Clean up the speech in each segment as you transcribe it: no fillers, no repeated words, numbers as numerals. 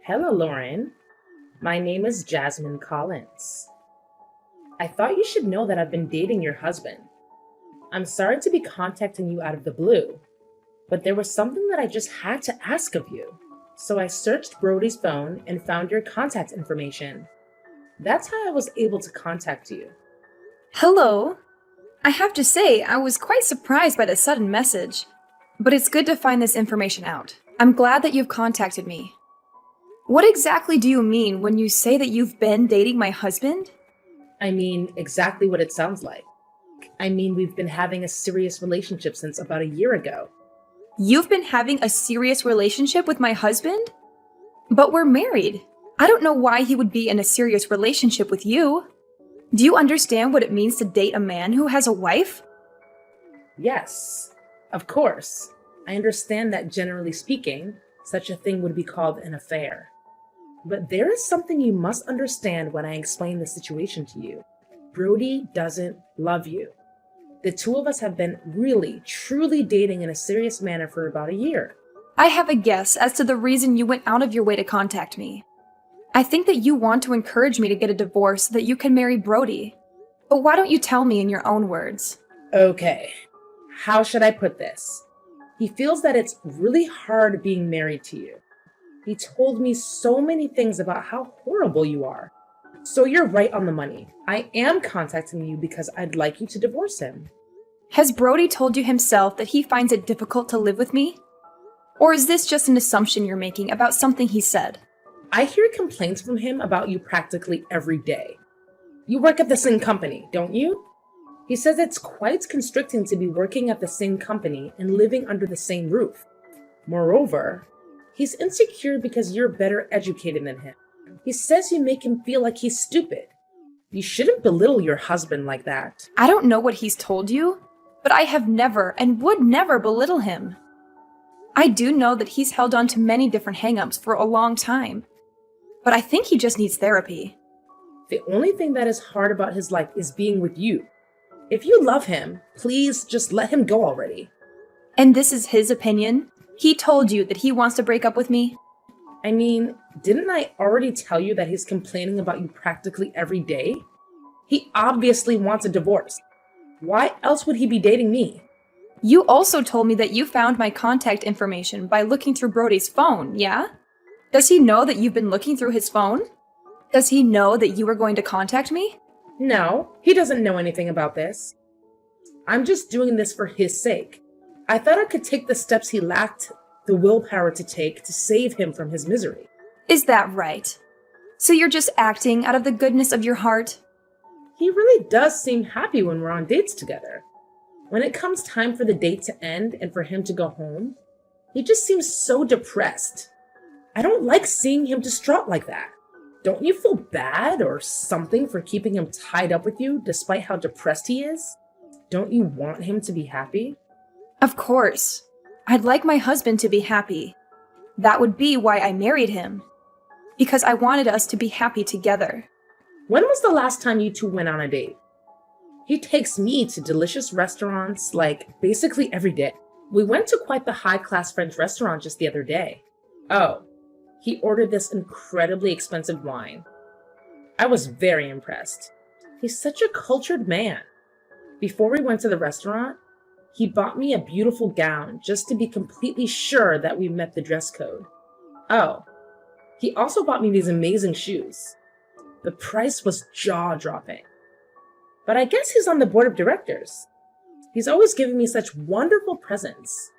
Hello, Lauren. My name is Jasmine Collins. I thought you should know that I've been dating your husband. I'm sorry to be contacting you out of the blue, but there was something that I just had to ask of you. So I searched Brody's phone and found your contact information. That's how I was able to contact you. Hello. I have to say, I was quite surprised by the sudden message, but it's good to find this information out. I'm glad that you've contacted me. What exactly do you mean when you say that you've been dating my husband? I mean, exactly what it sounds like. I mean, we've been having a serious relationship since about a year ago. You've been having a serious relationship with my husband? But we're married. I don't know why he would be in a serious relationship with you. Do you understand what it means to date a man who has a wife? Yes, of course. I understand that generally speaking, such a thing would be called an affair. But there is something you must understand when I explain the situation to you. Brody doesn't love you. The two of us have been really, truly dating in a serious manner for about a year. I have a guess as to the reason you went out of your way to contact me. I think that you want to encourage me to get a divorce so that you can marry Brody. But why don't you tell me in your own words? Okay, how should I put this? He feels that it's really hard being married to you. He told me so many things about how horrible you are. So you're right on the money. I am contacting you because I'd like you to divorce him. Has Brody told you himself that he finds it difficult to live with me? Or is this just an assumption you're making about something he said? I hear complaints from him about you practically every day. You work at the same company, don't you? He says it's quite constricting to be working at the same company and living under the same roof. Moreover, he's insecure because you're better educated than him. He says you make him feel like he's stupid. You shouldn't belittle your husband like that. I don't know what he's told you, but I have never and would never belittle him. I do know that he's held on to many different hang-ups for a long time, but I think he just needs therapy. The only thing that is hard about his life is being with you. If you love him, please just let him go already. And this is his opinion? He told you that he wants to break up with me? I mean, didn't I already tell you that he's complaining about you practically every day? He obviously wants a divorce. Why else would he be dating me? You also told me that you found my contact information by looking through Brody's phone, yeah? Does he know that you've been looking through his phone? Does he know that you were going to contact me? No, he doesn't know anything about this. I'm just doing this for his sake. I thought I could take the steps he lacked the willpower to take to save him from his misery. Is that right? So you're just acting out of the goodness of your heart? He really does seem happy when we're on dates together. When it comes time for the date to end and for him to go home, he just seems so depressed. I don't like seeing him distraught like that. Don't you feel bad or something for keeping him tied up with you despite how depressed he is? Don't you want him to be happy? Of course. I'd like my husband to be happy. That would be why I married him. Because I wanted us to be happy together. When was the last time you two went on a date? He takes me to delicious restaurants, like, basically every day. We went to quite the high-class French restaurant just the other day. Oh, he ordered this incredibly expensive wine. I was very impressed. He's such a cultured man. Before we went to the restaurant, he bought me a beautiful gown just to be completely sure that we met the dress code. Oh, he also bought me these amazing shoes. The price was jaw-dropping. But I guess he's on the board of directors. He's always giving me such wonderful presents.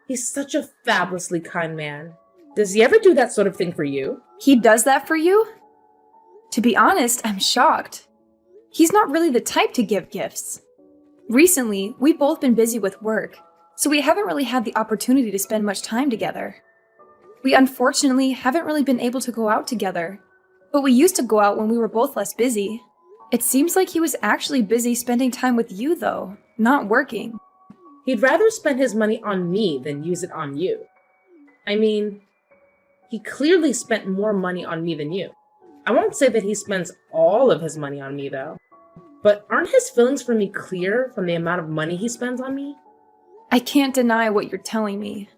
He's such a fabulously kind man. Does he ever do that sort of thing for you? He does that for you? To be honest, I'm shocked. He's not really the type to give gifts. Recently, we've both been busy with work, so we haven't really had the opportunity to spend much time together. We unfortunately haven't really been able to go out together, but we used to go out when we were both less busy. It seems like he was actually busy spending time with you, though, not working. He'd rather spend his money on me than use it on you. I mean, he clearly spent more money on me than you. I won't say that he spends all of his money on me, though. But aren't his feelings for me clear from the amount of money he spends on me? I can't deny what you're telling me,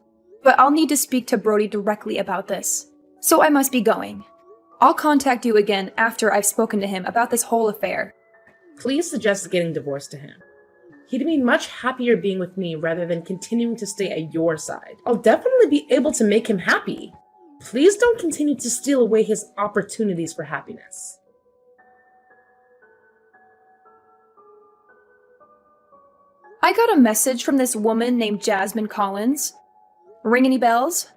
but I'll need to speak to Brody directly about this. So I must be going. I'll contact you again after I've spoken to him about this whole affair. Please suggest getting divorced to him. He'd be much happier being with me rather than continuing to stay at your side. I'll definitely be able to make him happy. Please don't continue to steal away his opportunities for happiness. I got a message from this woman named Jasmine Collins. Ring any bells?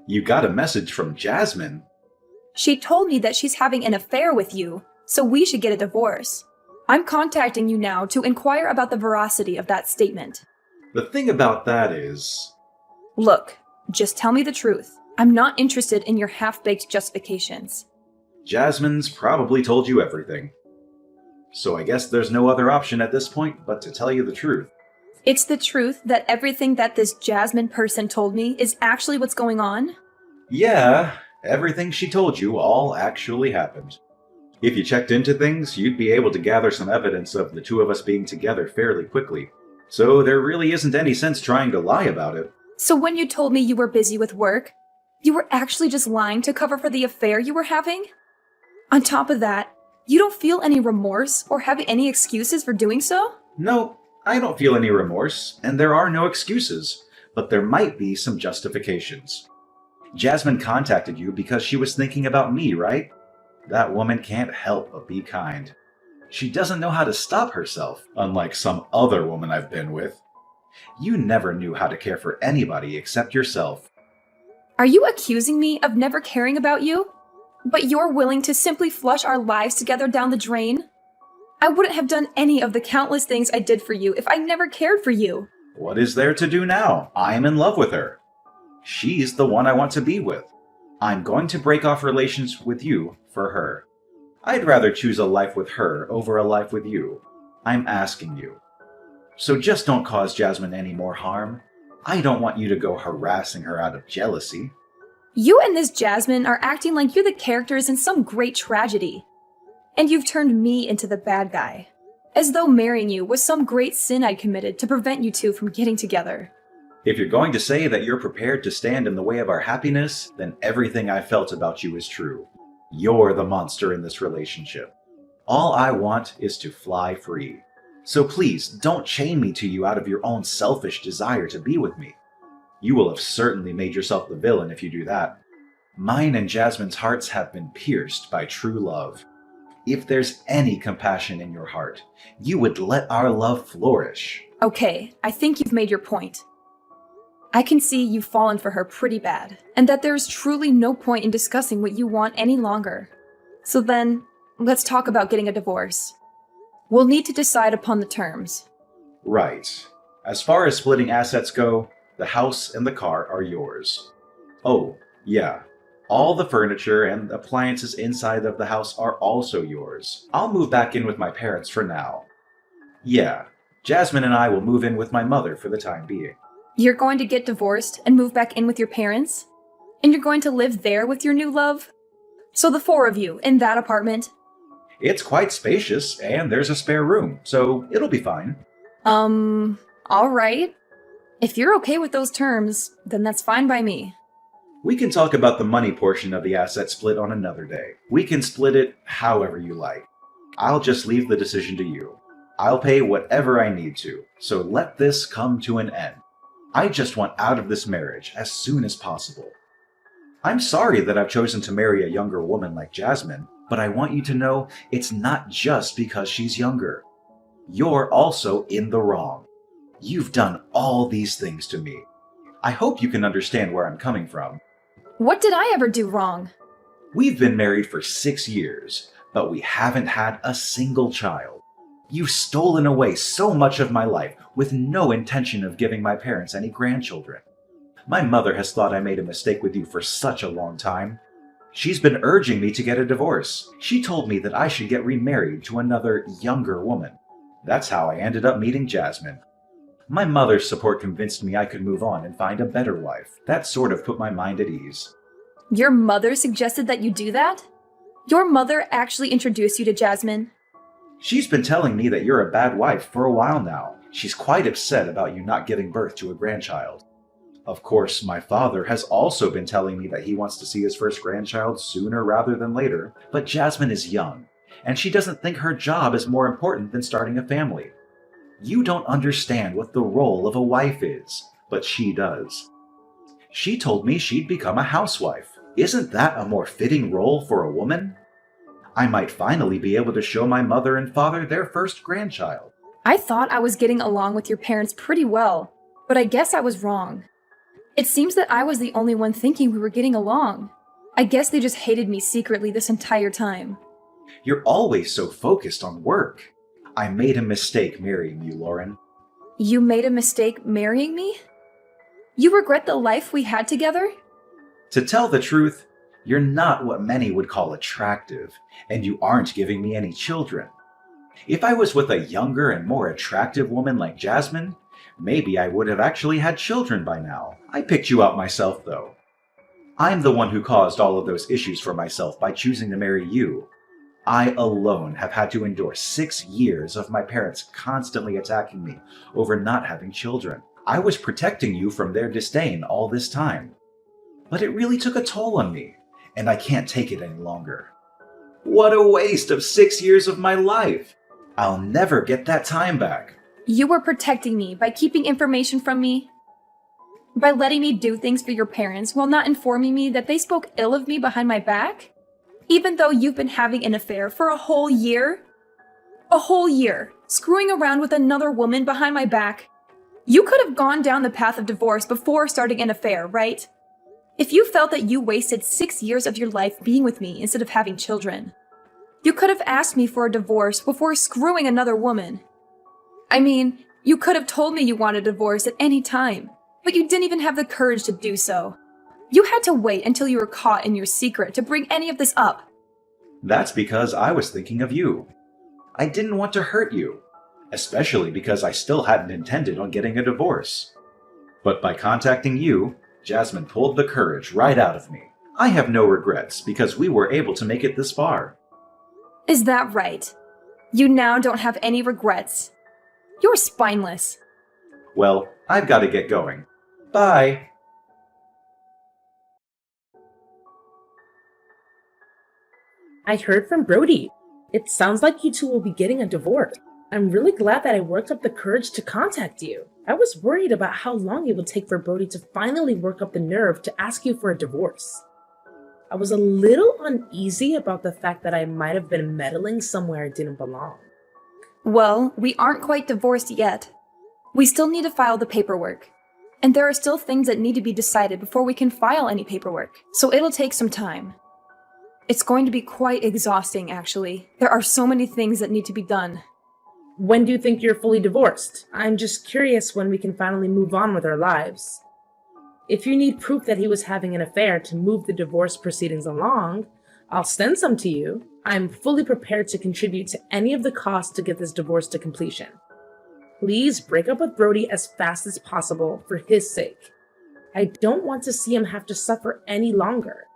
You got a message from Jasmine? She told me that she's having an affair with you, so we should get a divorce. I'm contacting you now to inquire about the veracity of that statement. The thing about that is... Look, just tell me the truth. I'm not interested in your half-baked justifications. Jasmine's probably told you everything. So I guess there's no other option at this point but to tell you the truth. It's the truth that everything that this Jasmine person told me is actually what's going on? Yeah, everything she told you all actually happened. If you checked into things, you'd be able to gather some evidence of the two of us being together fairly quickly. So there really isn't any sense trying to lie about it. So when you told me you were busy with work, you were actually just lying to cover for the affair you were having? On top of that, you don't feel any remorse or have any excuses for doing so? No, I don't feel any remorse, and there are no excuses, but there might be some justifications. Jasmine contacted you because she was thinking about me, right? That woman can't help but be kind. She doesn't know how to stop herself, unlike some other woman I've been with. You never knew how to care for anybody except yourself. Are you accusing me of never caring about you? But you're willing to simply flush our lives together down the drain? I wouldn't have done any of the countless things I did for you if I never cared for you. What is there to do now? I'm in love with her. She's the one I want to be with. I'm going to break off relations with you for her. I'd rather choose a life with her over a life with you. I'm asking you. So just don't cause Jasmine any more harm. I don't want you to go harassing her out of jealousy. You and this Jasmine are acting like you're the characters in some great tragedy. And you've turned me into the bad guy. As though marrying you was some great sin I'd committed to prevent you two from getting together. If you're going to say that you're prepared to stand in the way of our happiness, then everything I felt about you is true. You're the monster in this relationship. All I want is to fly free. So please, don't chain me to you out of your own selfish desire to be with me. You will have certainly made yourself the villain if you do that. Mine and Jasmine's hearts have been pierced by true love. If there's any compassion in your heart, you would let our love flourish. Okay, I think you've made your point. I can see you've fallen for her pretty bad, and that there's truly no point in discussing what you want any longer. So then, let's talk about getting a divorce. We'll need to decide upon the terms. Right. As far as splitting assets go, the house and the car are yours. Oh, yeah. All the furniture and appliances inside of the house are also yours. I'll move back in with my parents for now. Yeah, Jasmine and I will move in with my mother for the time being. You're going to get divorced and move back in with your parents? And you're going to live there with your new love? So the four of you in that apartment? It's quite spacious, and there's a spare room, so it'll be fine. Alright. If you're okay with those terms, then that's fine by me. We can talk about the money portion of the asset split on another day. We can split it however you like. I'll just leave the decision to you. I'll pay whatever I need to, so let this come to an end. I just want out of this marriage as soon as possible. I'm sorry that I've chosen to marry a younger woman like Jasmine, but I want you to know it's not just because she's younger. You're also in the wrong. You've done all these things to me. I hope you can understand where I'm coming from. What did I ever do wrong? We've been married for 6 years, but we haven't had a single child. You've stolen away so much of my life with no intention of giving my parents any grandchildren. My mother has thought I made a mistake with you for such a long time. She's been urging me to get a divorce. She told me that I should get remarried to another, younger woman. That's how I ended up meeting Jasmine. My mother's support convinced me I could move on and find a better wife. That sort of put my mind at ease. Your mother suggested that you do that? Your mother actually introduced you to Jasmine? She's been telling me that you're a bad wife for a while now. She's quite upset about you not giving birth to a grandchild. Of course, my father has also been telling me that he wants to see his first grandchild sooner rather than later, but Jasmine is young, and she doesn't think her job is more important than starting a family. You don't understand what the role of a wife is, but she does. She told me she'd become a housewife. Isn't that a more fitting role for a woman? I might finally be able to show my mother and father their first grandchild. I thought I was getting along with your parents pretty well, but I guess I was wrong. It seems that I was the only one thinking we were getting along. I guess they just hated me secretly this entire time. You're always so focused on work. I made a mistake marrying you, Lauren. You made a mistake marrying me? You regret the life we had together? To tell the truth, you're not what many would call attractive, and you aren't giving me any children. If I was with a younger and more attractive woman like Jasmine, maybe I would have actually had children by now. I picked you out myself, though. I'm the one who caused all of those issues for myself by choosing to marry you. I alone have had to endure 6 years of my parents constantly attacking me over not having children. I was protecting you from their disdain all this time. But it really took a toll on me, and I can't take it any longer. What a waste of 6 years of my life! I'll never get that time back. You were protecting me by keeping information from me? By letting me do things for your parents while not informing me that they spoke ill of me behind my back? Even though you've been having an affair for a whole year? A whole year, screwing around with another woman behind my back? You could have gone down the path of divorce before starting an affair, right? If you felt that you wasted 6 years of your life being with me instead of having children, you could have asked me for a divorce before screwing another woman. I mean, you could have told me you wanted a divorce at any time, but you didn't even have the courage to do so. You had to wait until you were caught in your secret to bring any of this up. That's because I was thinking of you. I didn't want to hurt you, especially because I still hadn't intended on getting a divorce. But by contacting you, Jasmine pulled the courage right out of me. I have no regrets because we were able to make it this far. Is that right? You now don't have any regrets. You're spineless. Well, I've got to get going. Bye! I heard from Brody. It sounds like you two will be getting a divorce. I'm really glad that I worked up the courage to contact you. I was worried about how long it would take for Brody to finally work up the nerve to ask you for a divorce. I was a little uneasy about the fact that I might have been meddling somewhere I didn't belong. Well, we aren't quite divorced yet. We still need to file the paperwork. And there are still things that need to be decided before we can file any paperwork, so it'll take some time. It's going to be quite exhausting, actually. There are so many things that need to be done. When do you think you're fully divorced? I'm just curious when we can finally move on with our lives. If you need proof that he was having an affair to move the divorce proceedings along, I'll send some to you. I'm fully prepared to contribute to any of the costs to get this divorce to completion. Please break up with Brody as fast as possible for his sake. I don't want to see him have to suffer any longer.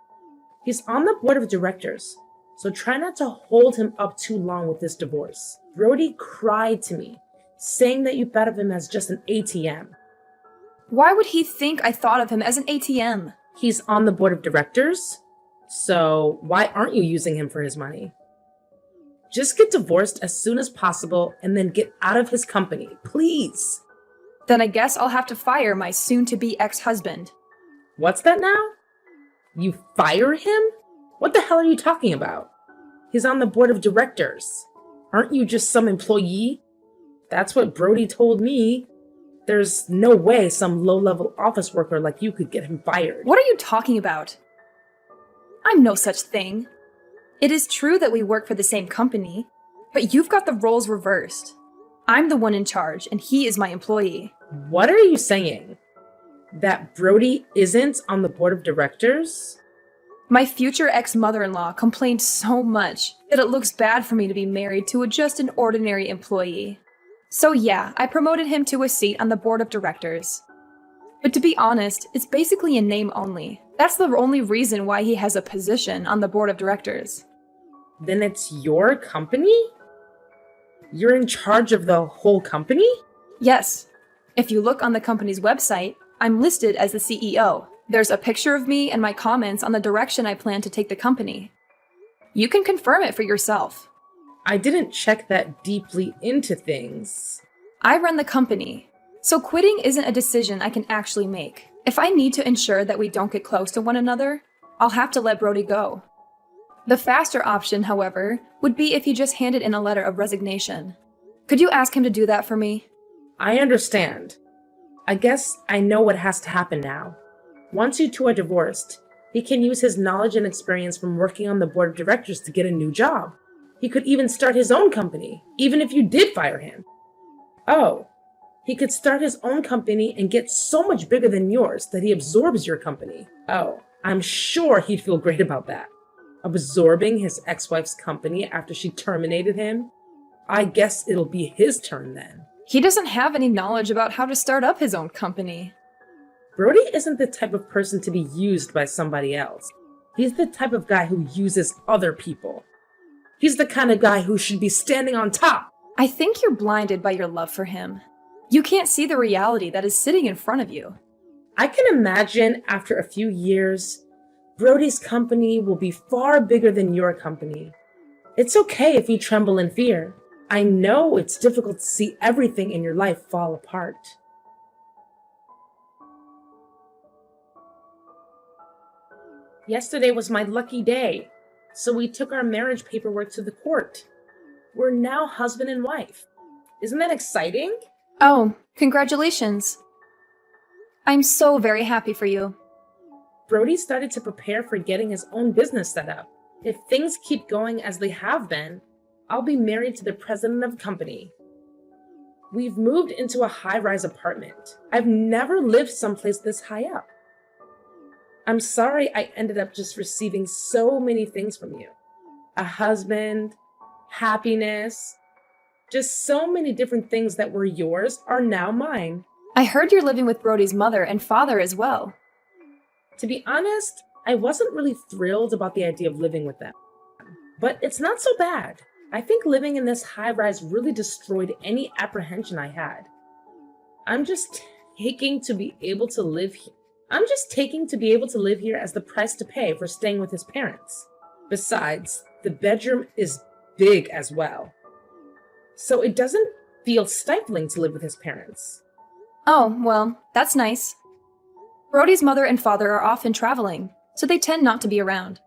He's on the board of directors, so try not to hold him up too long with this divorce. Brody cried to me, saying that you thought of him as just an ATM. Why would he think I thought of him as an ATM? He's on the board of directors, so why aren't you using him for his money? Just get divorced as soon as possible and then get out of his company, please. Then I guess I'll have to fire my soon-to-be ex-husband. What's that now? You fire him? What the hell are you talking about? He's on the board of directors. Aren't you just some employee? That's what Brody told me. There's no way some low-level office worker like you could get him fired. What are you talking about? I'm no such thing. It is true that we work for the same company, but you've got the roles reversed. I'm the one in charge, and he is my employee. What are you saying? That Brody isn't on the board of directors? My future ex-mother-in-law complained so much that it looks bad for me to be married to just an ordinary employee. So yeah, I promoted him to a seat on the board of directors. But to be honest, it's basically a name only. That's the only reason why he has a position on the board of directors. Then it's your company? You're in charge of the whole company? Yes. If you look on the company's website, I'm listed as the CEO. There's a picture of me and my comments on the direction I plan to take the company. You can confirm it for yourself. I didn't check that deeply into things. I run the company, so quitting isn't a decision I can actually make. If I need to ensure that we don't get close to one another, I'll have to let Brody go. The faster option, however, would be if he just handed in a letter of resignation. Could you ask him to do that for me? I understand. I guess I know what has to happen now. Once you two are divorced, he can use his knowledge and experience from working on the board of directors to get a new job. He could even start his own company, even if you did fire him. Oh, he could start his own company and get so much bigger than yours that he absorbs your company. Oh, I'm sure he'd feel great about that. Absorbing his ex-wife's company after she terminated him? I guess it'll be his turn then. He doesn't have any knowledge about how to start up his own company. Brody isn't the type of person to be used by somebody else. He's the type of guy who uses other people. He's the kind of guy who should be standing on top. I think you're blinded by your love for him. You can't see the reality that is sitting in front of you. I can imagine after a few years, Brody's company will be far bigger than your company. It's okay if you tremble in fear. I know it's difficult to see everything in your life fall apart. Yesterday was my lucky day, so we took our marriage paperwork to the court. We're now husband and wife. Isn't that exciting? Oh, congratulations. I'm so very happy for you. Brody started to prepare for getting his own business set up. If things keep going as they have been, I'll be married to the president of the company. We've moved into a high-rise apartment. I've never lived someplace this high up. I'm sorry I ended up just receiving so many things from you. A husband, happiness, just so many different things that were yours are now mine. I heard you're living with Brody's mother and father as well. To be honest, I wasn't really thrilled about the idea of living with them. But it's not so bad. I think living in this high-rise really destroyed any apprehension I had. I'm just taking to be able to live here. As the price to pay for staying with his parents. Besides, the bedroom is big as well. So it doesn't feel stifling to live with his parents. Oh, well, that's nice. Brody's mother and father are often traveling, so they tend not to be around.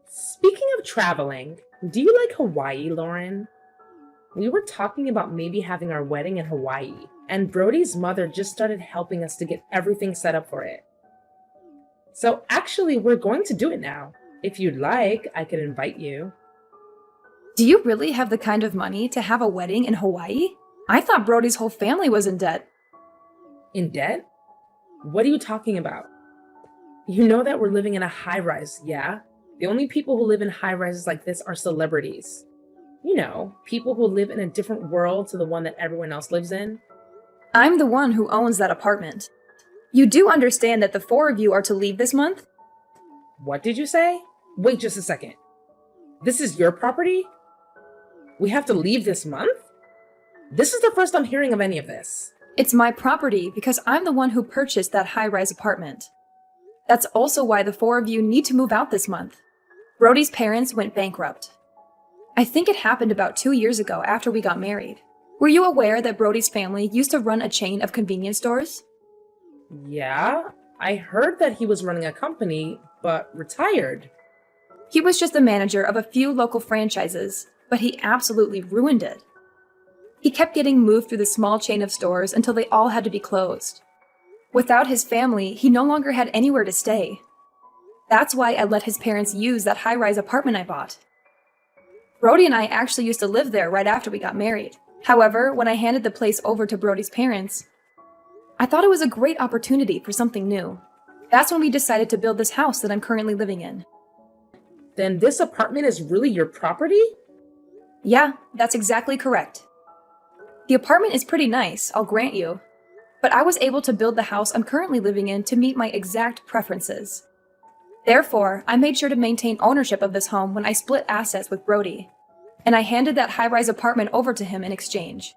Speaking of traveling, do you like Hawaii, Lauren? We were talking about maybe having our wedding in Hawaii, and Brody's mother just started helping us to get everything set up for it. So actually, we're going to do it now. If you'd like, I could invite you. Do you really have the kind of money to have a wedding in Hawaii? I thought Brody's whole family was in debt. In debt? What are you talking about? You know that we're living in a high-rise, yeah? The only people who live in high-rises like this are celebrities. You know, people who live in a different world to the one that everyone else lives in. I'm the one who owns that apartment. You do understand that the four of you are to leave this month? What did you say? Wait just a second. This is your property? We have to leave this month? This is the first I'm hearing of any of this. It's my property because I'm the one who purchased that high-rise apartment. That's also why the four of you need to move out this month. Brody's parents went bankrupt. I think it happened about 2 years ago after we got married. Were you aware that Brody's family used to run a chain of convenience stores? Yeah, I heard that he was running a company, but retired. He was just the manager of a few local franchises, but he absolutely ruined it. He kept getting moved through the small chain of stores until they all had to be closed. Without his family, he no longer had anywhere to stay. That's why I let his parents use that high-rise apartment I bought. Brody and I actually used to live there right after we got married. However, when I handed the place over to Brody's parents, I thought it was a great opportunity for something new. That's when we decided to build this house that I'm currently living in. Then this apartment is really your property? Yeah, that's exactly correct. The apartment is pretty nice, I'll grant you. But I was able to build the house I'm currently living in to meet my exact preferences. Therefore, I made sure to maintain ownership of this home when I split assets with Brody, and I handed that high-rise apartment over to him in exchange.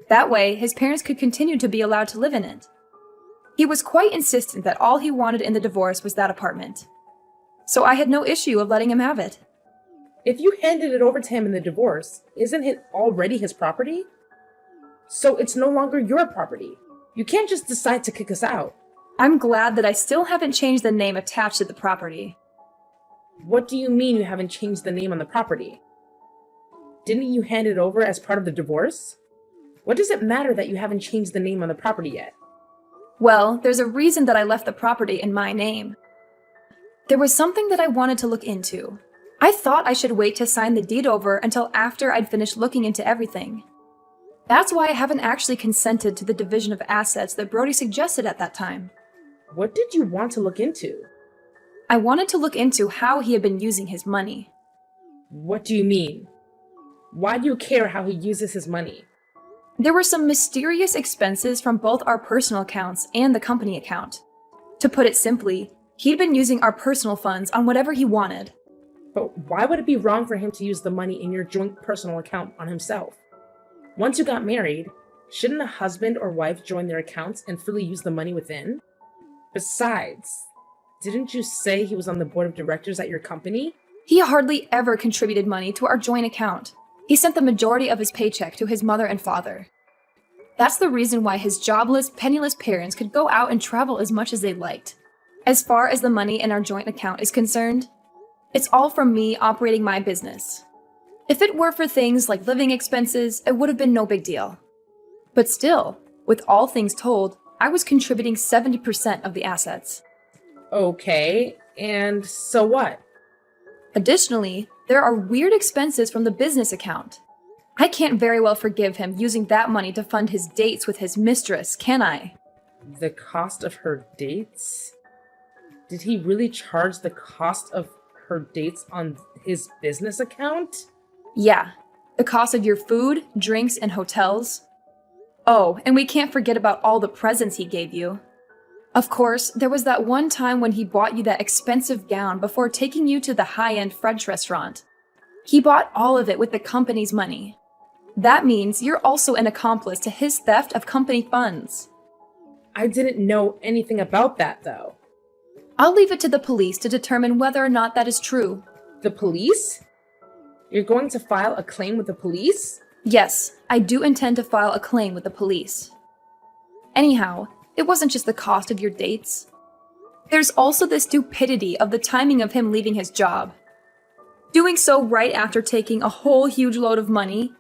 That way, his parents could continue to be allowed to live in it. He was quite insistent that all he wanted in the divorce was that apartment. So I had no issue of letting him have it. If you handed it over to him in the divorce, isn't it already his property? So it's no longer your property. You can't just decide to kick us out. I'm glad that I still haven't changed the name attached to the property. What do you mean you haven't changed the name on the property? Didn't you hand it over as part of the divorce? What does it matter that you haven't changed the name on the property yet? Well, there's a reason that I left the property in my name. There was something that I wanted to look into. I thought I should wait to sign the deed over until after I'd finished looking into everything. That's why I haven't actually consented to the division of assets that Brody suggested at that time. What did you want to look into? I wanted to look into how he had been using his money. What do you mean? Why do you care how he uses his money? There were some mysterious expenses from both our personal accounts and the company account. To put it simply, he'd been using our personal funds on whatever he wanted. But why would it be wrong for him to use the money in your joint personal account on himself? Once you got married, shouldn't a husband or wife join their accounts and freely use the money within? Besides, didn't you say he was on the board of directors at your company? He hardly ever contributed money to our joint account. He sent the majority of his paycheck to his mother and father. That's the reason why his jobless, penniless parents could go out and travel as much as they liked. As far as the money in our joint account is concerned, it's all from me operating my business. If it were for things like living expenses, it would have been no big deal. But still, with all things told, I was contributing 70% of the assets. Okay, and so what? Additionally, there are weird expenses from the business account. I can't very well forgive him using that money to fund his dates with his mistress, can I? The cost of her dates? Did he really charge the cost of her dates on his business account? Yeah, the cost of your food, drinks, and hotels. Oh, and we can't forget about all the presents he gave you. Of course, there was that one time when he bought you that expensive gown before taking you to the high-end French restaurant. He bought all of it with the company's money. That means you're also an accomplice to his theft of company funds. I didn't know anything about that, though. I'll leave it to the police to determine whether or not that is true. The police? You're going to file a claim with the police? Yes, I do intend to file a claim with the police. Anyhow, it wasn't just the cost of your dates. There's also the stupidity of the timing of him leaving his job. Doing so right after taking a whole huge load of money,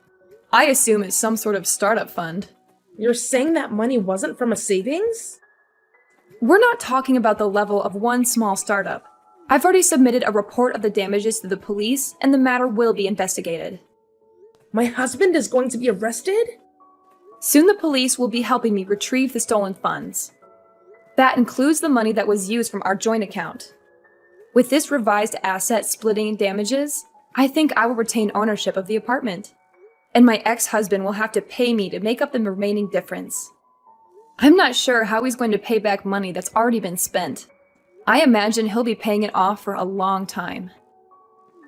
I assume it's some sort of startup fund. You're saying that money wasn't from a savings? We're not talking about the level of one small startup. I've already submitted a report of the damages to the police, and the matter will be investigated. My husband is going to be arrested? Soon the police will be helping me retrieve the stolen funds. That includes the money that was used from our joint account. With this revised asset splitting damages, I think I will retain ownership of the apartment. And my ex-husband will have to pay me to make up the remaining difference. I'm not sure how he's going to pay back money that's already been spent. I imagine he'll be paying it off for a long time.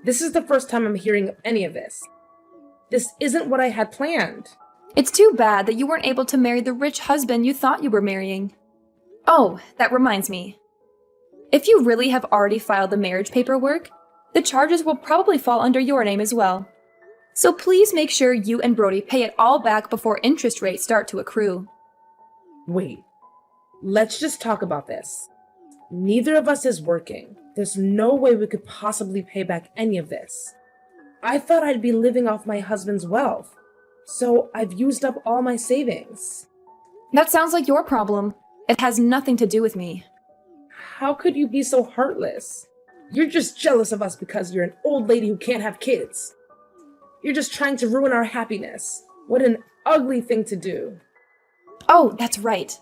This is the first time I'm hearing of any of this. This isn't what I had planned. It's too bad that you weren't able to marry the rich husband you thought you were marrying. Oh, that reminds me. If you really have already filed the marriage paperwork, the charges will probably fall under your name as well. So please make sure you and Brody pay it all back before interest rates start to accrue. Wait, let's just talk about this. Neither of us is working. There's no way we could possibly pay back any of this. I thought I'd be living off my husband's wealth, so I've used up all my savings. That sounds like your problem. It has nothing to do with me. How could you be so heartless? You're just jealous of us because you're an old lady who can't have kids. You're just trying to ruin our happiness. What an ugly thing to do. Oh, that's right.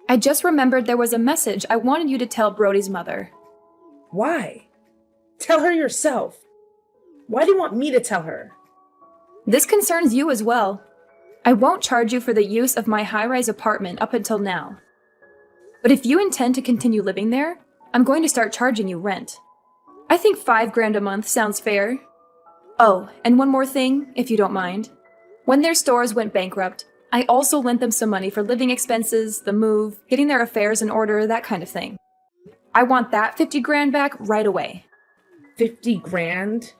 I just remembered there was a message I wanted you to tell Brody's mother. Why? Tell her yourself. Why do you want me to tell her? This concerns you as well. I won't charge you for the use of my high-rise apartment up until now. But if you intend to continue living there, I'm going to start charging you rent. I think $5,000 a month sounds fair. Oh, and one more thing, if you don't mind. When their stores went bankrupt, I also lent them some money for living expenses, the move, getting their affairs in order, that kind of thing. I want that 50 grand back right away. 50 grand?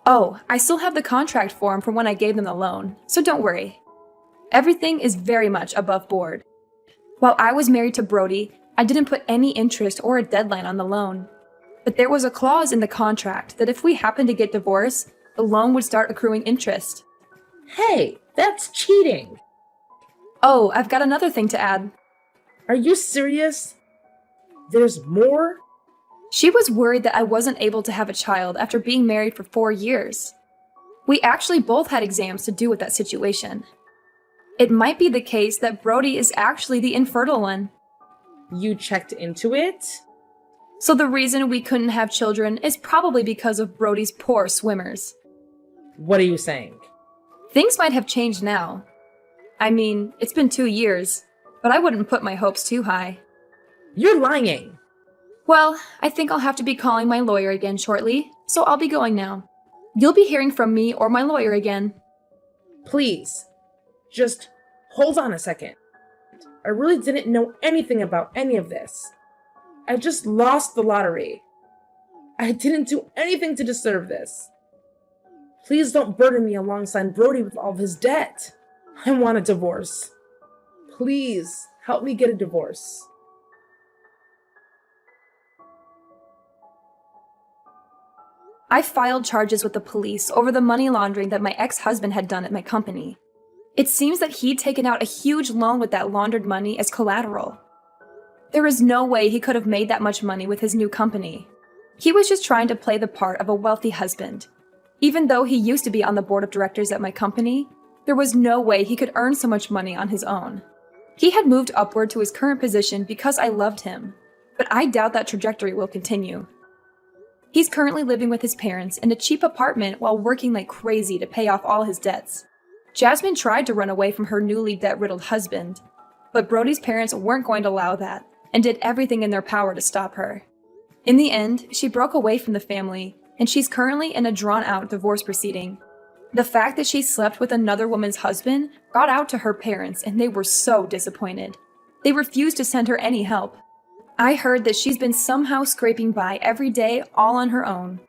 Oh, I still have the contract form from when I gave them the loan, so don't worry. Everything is very much above board. While I was married to Brody, I didn't put any interest or a deadline on the loan. But there was a clause in the contract that if we happened to get divorced, the loan would start accruing interest. Hey, that's cheating. Oh, I've got another thing to add. Are you serious? There's more? She was worried that I wasn't able to have a child after being married for 4 years. We actually both had exams to do with that situation. It might be the case that Brody is actually the infertile one. You checked into it? So the reason we couldn't have children is probably because of Brody's poor swimmers. What are you saying? Things might have changed now. I mean, it's been 2 years, but I wouldn't put my hopes too high. You're lying. Well, I think I'll have to be calling my lawyer again shortly, so I'll be going now. You'll be hearing from me or my lawyer again. Please, just hold on a second. I really didn't know anything about any of this. I just lost the lottery. I didn't do anything to deserve this. Please don't burden me alongside Brody with all of his debt. I want a divorce. Please help me get a divorce. I filed charges with the police over the money laundering that my ex-husband had done at my company. It seems that he'd taken out a huge loan with that laundered money as collateral. There is no way he could have made that much money with his new company. He was just trying to play the part of a wealthy husband. Even though he used to be on the board of directors at my company, there was no way he could earn so much money on his own. He had moved upward to his current position because I loved him, but I doubt that trajectory will continue. He's currently living with his parents in a cheap apartment while working like crazy to pay off all his debts. Jasmine tried to run away from her newly debt-riddled husband, but Brody's parents weren't going to allow that and did everything in their power to stop her. In the end, she broke away from the family, and she's currently in a drawn-out divorce proceeding. The fact that she slept with another woman's husband got out to her parents, and they were so disappointed. They refused to send her any help. I heard that she's been somehow scraping by every day all on her own.